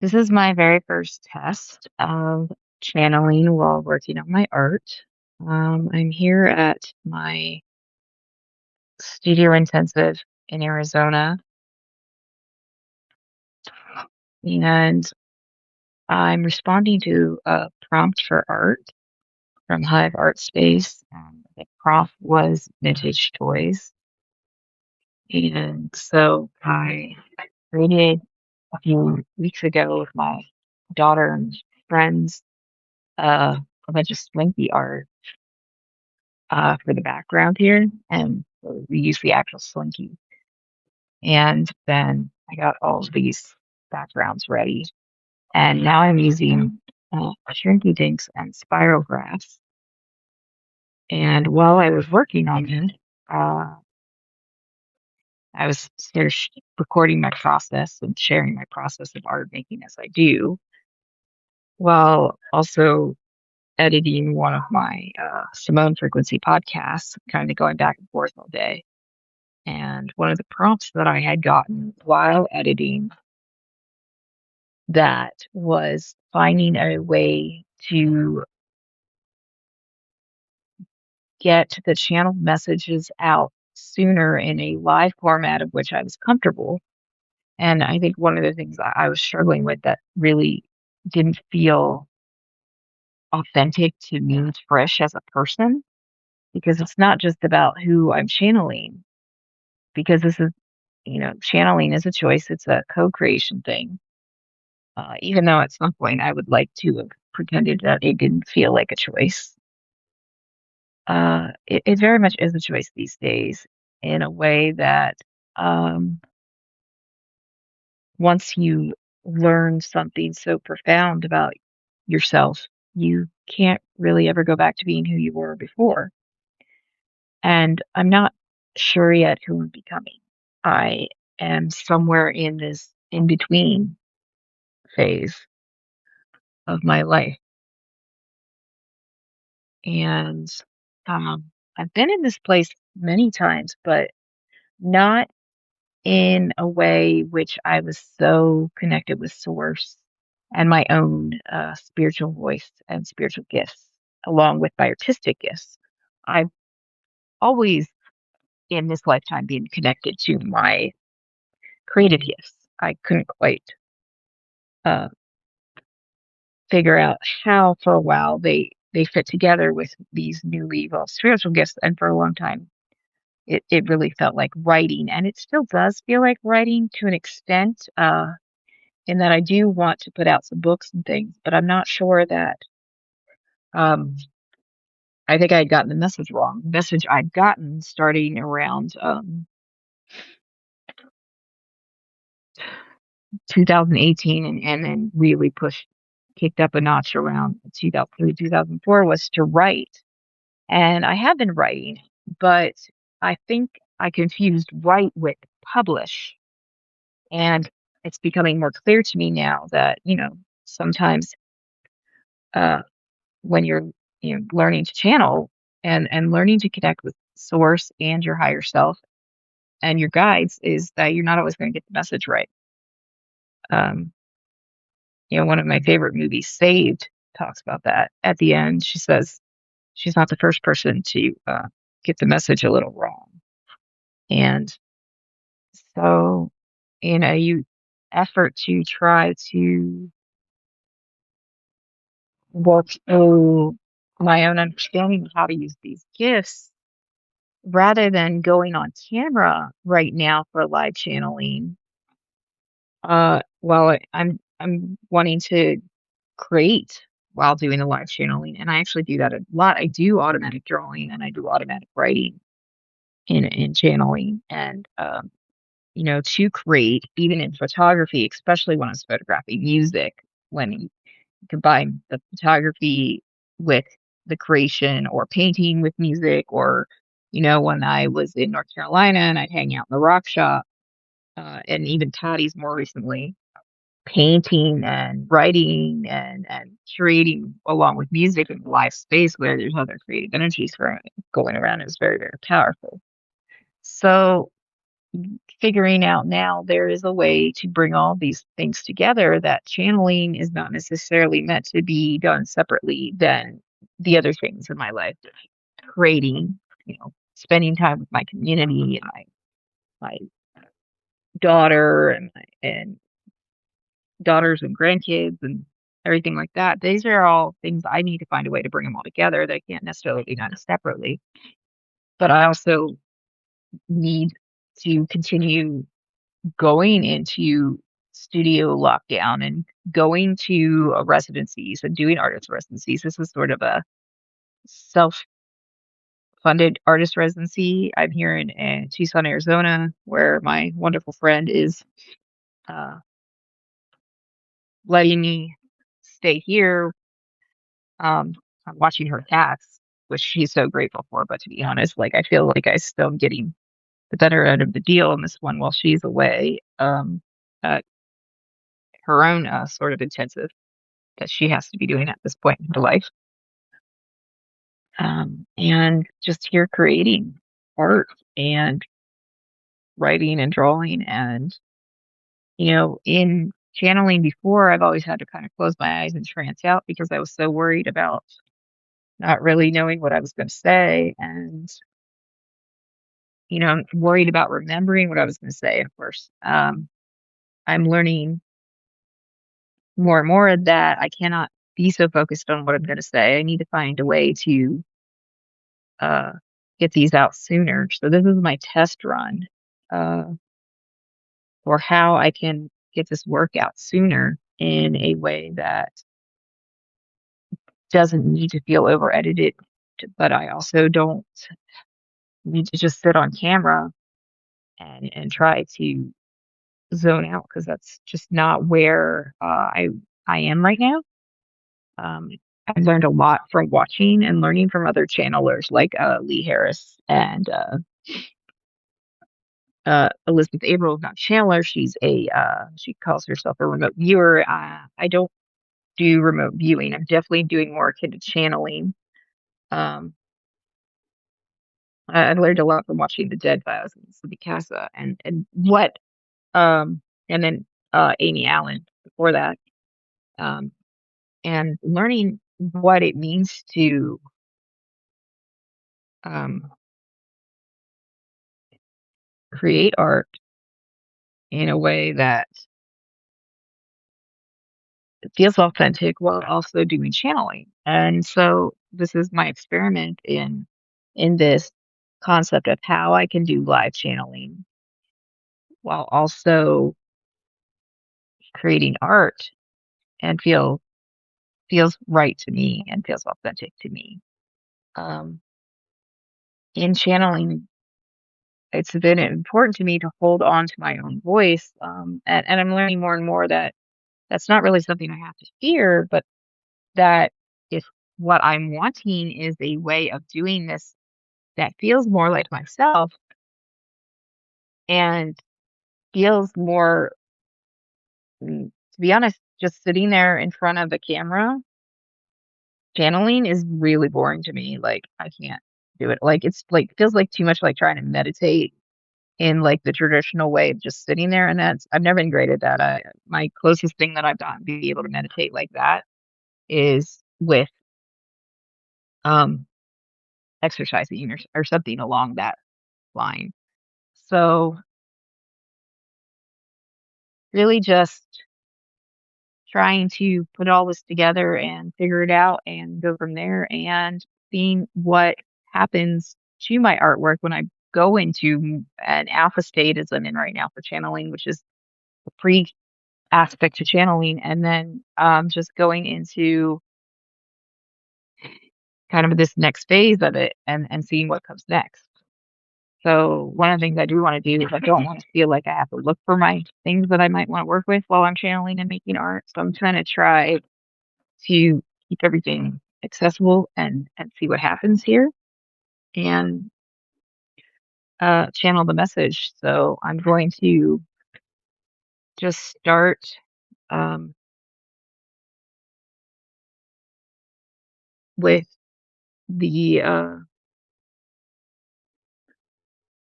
This is my very first test of channeling while working on my art. I'm here at my studio intensive in Arizona, and I'm responding to a prompt for art from Hive Art Space. The prompt was vintage toys. And so I created a few weeks ago with my daughter and friends a bunch of Slinky art for the background here, and so we use the actual Slinky. And then I got all of these backgrounds ready, and now I'm using Shrinky Dinks and spiral graphs. And while I was working on this, uh, I was sort of recording my process and sharing my process of art making as I do, while also editing one of my Simone frequency podcasts, kind of going back and forth all day. And one of the prompts that I had gotten while editing that was finding a way to get the channel messages out sooner in a live format of which I was comfortable. And I think one of the things I was struggling with that really didn't feel authentic to me, Trish, as a person, because it's not just about who I'm channeling, because this is, channeling is a choice, it's a co creation thing. Even though at some point I would like to have pretended that it didn't feel like a choice. It very much is a choice these days in a way that um, once you learn something so profound about yourself, you can't really ever go back to being who you were before. And I'm not sure yet who I'm becoming. I am somewhere in this in between phase of my life. And I've been in this place many times, but not in a way which I was so connected with Source and my own spiritual voice and spiritual gifts, along with my artistic gifts. I've always, in this lifetime, been connected to my creative gifts. I couldn't quite uh, figure out how, for a while, they fit together with these newly evolved spiritual gifts, and for a long time it really felt like writing, and it still does feel like writing to an extent, in that I do want to put out some books and things, but I'm not sure that um, I think I had gotten the message wrong. The message I'd gotten starting around 2018 and then really kicked up a notch around 2003, 2004 was to write. And I have been writing, but I think I confused write with publish. And it's becoming more clear to me now that, sometimes uh, when you're, learning to channel and learning to connect with source and your higher self and your guides is that you're not always going to get the message right. Um, one of my favorite movies, Saved, talks about that. At the end, she says she's not the first person to get the message a little wrong. And so, you effort to try to work through my own understanding of how to use these gifts rather than going on camera right now for live channeling. Well, I'm wanting to create while doing the live channeling, and I actually do that a lot. I do automatic drawing and I do automatic writing in channeling, and to create even in photography, especially when I was photographing music, when you combine the photography with the creation or painting with music, or when I was in North Carolina and I'd hang out in the rock shop, and even Toddy's more recently, painting and writing and curating along with music in a live space where there's other creative energies going around is very, very powerful. So figuring out now there is a way to bring all these things together, that channeling is not necessarily meant to be done separately than the other things in my life. Creating, spending time with my community, and my daughter, and daughters and grandkids and everything like that. These are all things I need to find a way to bring them all together. They can't necessarily be done separately. But I also need to continue going into studio lockdown and going to residencies and doing artist residencies. This is sort of a self-funded artist residency. I'm here in Tucson, Arizona, where my wonderful friend is uh, letting me stay here. I'm watching her cats, which she's so grateful for. But to be honest, like I feel like I still am getting the better end of the deal in this one while she's away. At her own sort of intensive that she has to be doing at this point in her life. And just here creating art and writing and drawing. And, in channeling before, I've always had to kind of close my eyes and trance out because I was so worried about not really knowing what I was going to say. And, worried about remembering what I was going to say, of course. I'm learning more and more that I cannot be so focused on what I'm going to say. I need to find a way to uh, get these out sooner. So this is my test run uh, for how I can get this work out sooner in a way that doesn't need to feel over edited, but I also don't need to just sit on camera and try to zone out because that's just not where I am right now. Um, I've learned a lot from watching and learning from other channelers like Lee Harris and Elizabeth April is not channeler. She's she calls herself a remote viewer. I don't do remote viewing. I'm definitely doing more akin to channeling. Um, I learned a lot from watching the Dead Files and Subicasa and what and then Amy Allen before that. Um, and learning what it means to um, create art in a way that it feels authentic while also doing channeling. And so this is my experiment in this concept of how I can do live channeling while also creating art and feels right to me and feels authentic to me. Um, in channeling, it's been important to me to hold on to my own voice, and I'm learning more and more that that's not really something I have to fear, but that if what I'm wanting is a way of doing this that feels more like myself and feels more, to be honest, just sitting there in front of the camera, channeling is really boring to me. Like, I can't do it. Like, it's like, feels like too much like trying to meditate in like the traditional way of just sitting there. And I've never been great at that. My closest thing that I've done be able to meditate like that is with, um, exercising or something along that line. So really just trying to put all this together and figure it out and go from there and seeing what happens to my artwork when I go into an alpha state as I'm in right now for channeling, which is the pre aspect to channeling, and then just going into kind of this next phase of it and seeing what comes next. So one of the things I do want to do is I don't want to feel like I have to look for my things that I might want to work with while I'm channeling and making art. So I'm trying to try to keep everything accessible and see what happens here and channel the message. So I'm going to just start um, with the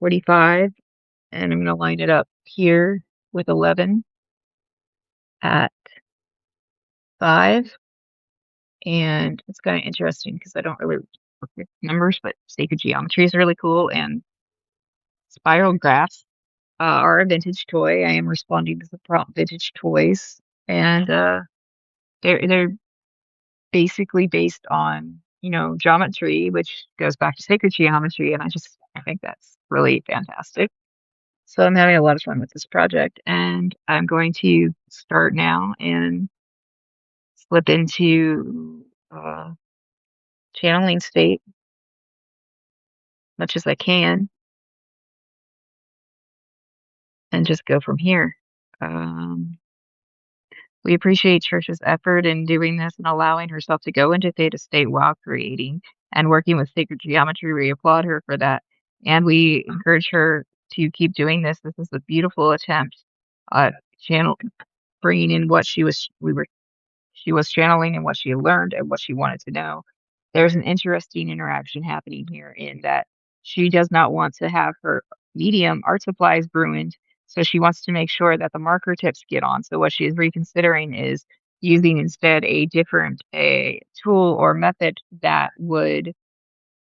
45 And I'm going to line it up here with 11 at 5. And it's kind of interesting because I don't really work with numbers, but sacred geometry is really cool. And spiral graphs are a vintage toy. I am responding to the prompt vintage toys. And they're basically based on, geometry, which goes back to sacred geometry. And I think that's really fantastic. So I'm having a lot of fun with this project, and I'm going to start now and slip into channeling state much as I can and just go from here. Um, we appreciate Trisha's effort in doing this and allowing herself to go into theta state while creating and working with sacred geometry. We applaud her for that. And we encourage her to keep doing this. This is a beautiful attempt at channel bringing in what she was channeling and what she learned and what she wanted to know. There's an interesting interaction happening here in that she does not want to have her medium art supplies ruined. So she wants to make sure that the marker tips get on. So what she is reconsidering is using instead a tool or method that would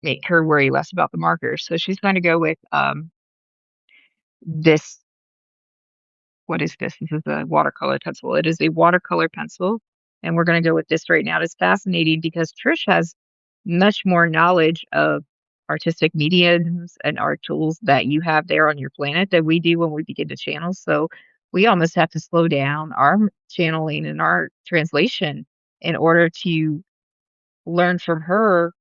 make her worry less about the markers. So she's going to go with this. What is this? This is a watercolor pencil. It is a watercolor pencil, and we're going to go with this right now. It's fascinating because Trish has much more knowledge of artistic mediums and art tools that you have there on your planet than we do when we begin to channel. So we almost have to slow down our channeling and our translation in order to learn from her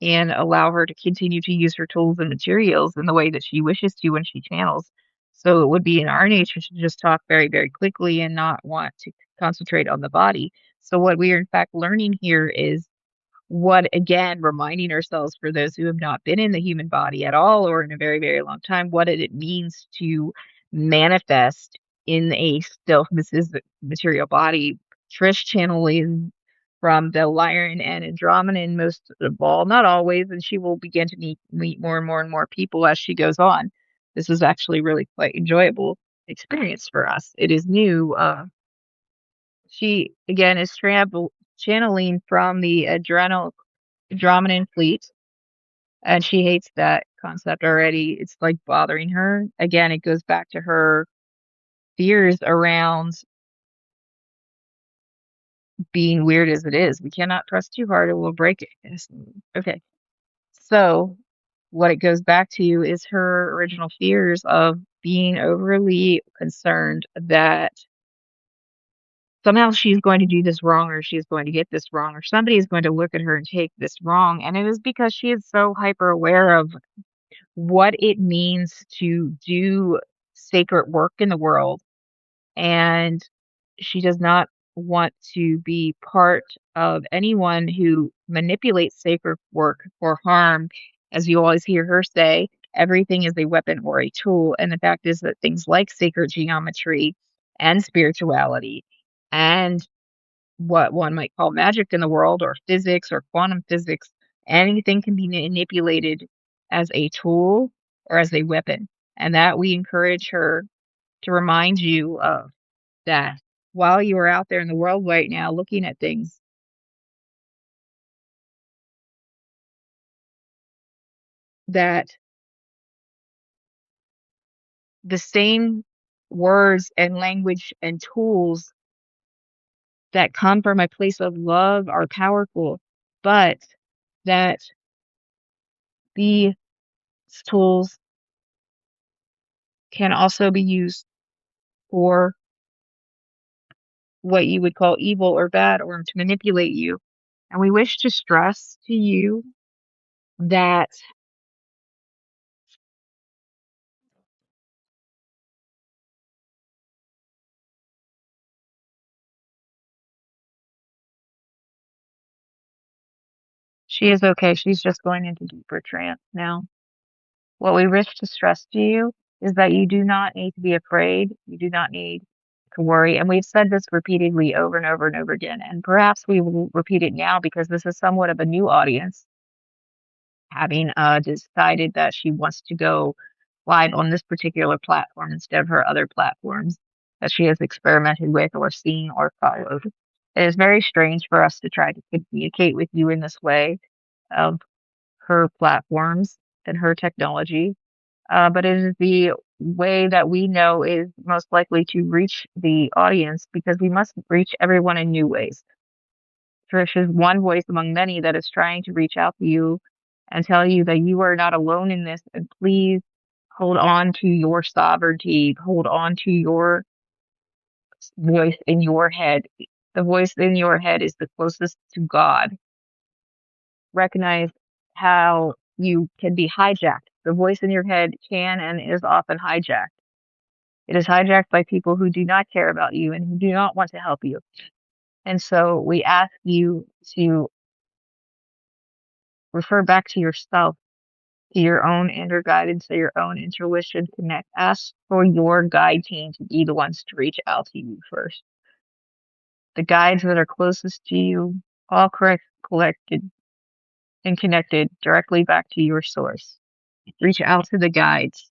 and allow her to continue to use her tools and materials in the way that she wishes to when she channels. So it would be in our nature to just talk very, very quickly and not want to concentrate on the body. So what we are in fact learning here is what, again, reminding ourselves for those who have not been in the human body at all or in a very, very long time, what it means to manifest in a stealth material body. Trish channeling from the Lyran and Andromedan most of all, not always, and she will begin to meet more and more and more people as she goes on. This is actually really quite enjoyable experience for us. It is new. She again is channeling from the Andromedan fleet, and she hates that concept already. It's like bothering her. Again, it goes back to her fears around being weird as it is. We cannot press too hard or we'll break it. Okay. So what it goes back to is her original fears of being overly concerned that somehow she's going to do this wrong or she's going to get this wrong or somebody is going to look at her and take this wrong. And it is because she is so hyper aware of what it means to do sacred work in the world. And she does not want to be part of anyone who manipulates sacred work for harm. As you always hear her say, everything is a weapon or a tool. And the fact is that things like sacred geometry and spirituality and what one might call magic in the world or physics or quantum physics, anything can be manipulated as a tool or as a weapon. And that we encourage her to remind you of that while you are out there in the world right now looking at things, that the same words and language and tools that come from a place of love are powerful, but that these tools can also be used for what you would call evil or bad or to manipulate you. And we wish to stress to you that she is okay. She's just going into deeper trance now. What we wish to stress to you is that you do not need to be afraid. You do not need to worry. And we've said this repeatedly over and over and over again. And perhaps we will repeat it now because this is somewhat of a new audience, having decided that she wants to go live on this particular platform instead of her other platforms that she has experimented with or seen or followed. It is very strange for us to try to communicate with you in this way of her platforms and her technology, but it is the way that we know is most likely to reach the audience because we must reach everyone in new ways. Trish is one voice among many that is trying to reach out to you and tell you that you are not alone in this, and please hold on to your sovereignty, hold on to your voice in your head. The voice in your head is the closest to God. Recognize how you can be hijacked. The voice in your head can and is often hijacked. It is hijacked by people who do not care about you and who do not want to help you. And so we ask you to refer back to yourself, to your own inner guidance, to your own intuition, connect. Ask for your guide team to be the ones to reach out to you first. The guides that are closest to you, all collected and connected directly back to your source. Reach out to the guides,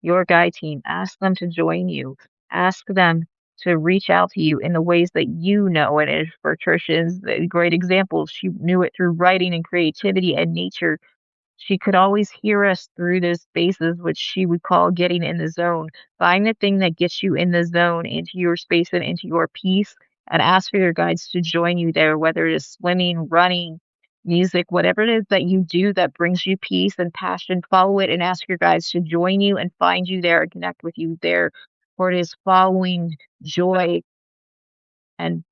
your guide team. Ask them to join you. Ask them to reach out to you in the ways that you know. And as for Trisha's a great example, she knew it through writing and creativity and nature. She could always hear us through those spaces, which she would call getting in the zone. Find the thing that gets you in the zone, into your space and into your peace, and ask for your guides to join you there, whether it is swimming, running, music, whatever it is that you do that brings you peace and passion, follow it and ask your guides to join you and find you there and connect with you there. For it is following joy and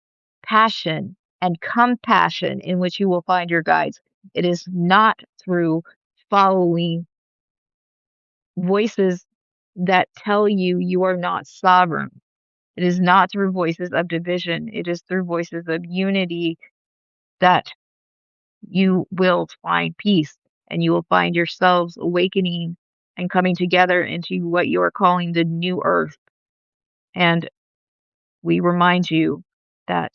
passion and compassion in which you will find your guides. It is not through following voices that tell you you are not sovereign. It is not through voices of division. It is through voices of unity that you will find peace and you will find yourselves awakening and coming together into what you are calling the new earth. And we remind you that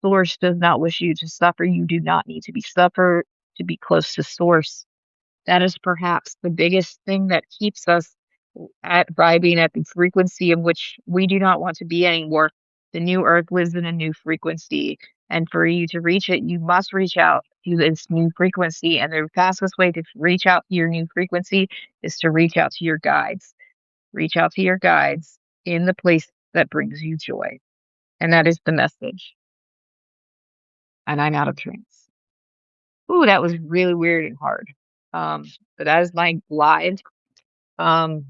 Source does not wish you to suffer. You do not need to be suffered to be close to Source. That is perhaps the biggest thing that keeps us at vibing at the frequency in which we do not want to be anymore. The new earth lives in a new frequency. And for you to reach it, you must reach out to this new frequency. And the fastest way to reach out to your new frequency is to reach out to your guides. Reach out to your guides in the place that brings you joy. And that is the message. And I'm out of trance. Ooh, that was really weird and hard. But that is my live. Um,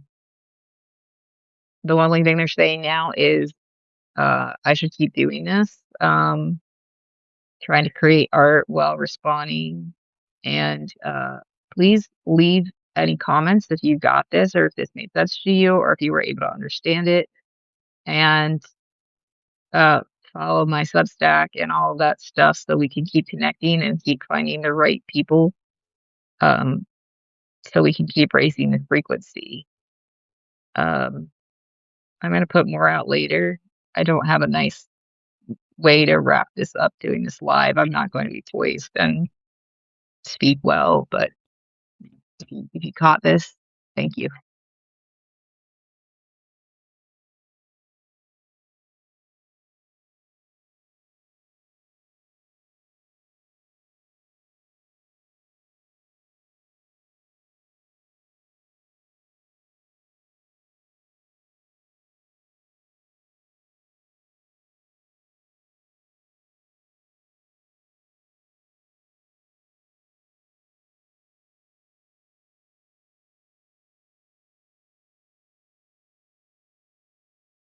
the only thing they're saying now is I should keep doing this. Trying to create art while responding. And please leave any comments if you got this or if this made sense to you or if you were able to understand it. And uh, follow my Substack and all of that stuff so we can keep connecting and keep finding the right people. Um, so we can keep raising the frequency. I'm going to put more out later. I don't have a nice way to wrap this up doing this live. I'm not going to be poised and speak well, but if you caught this, thank you.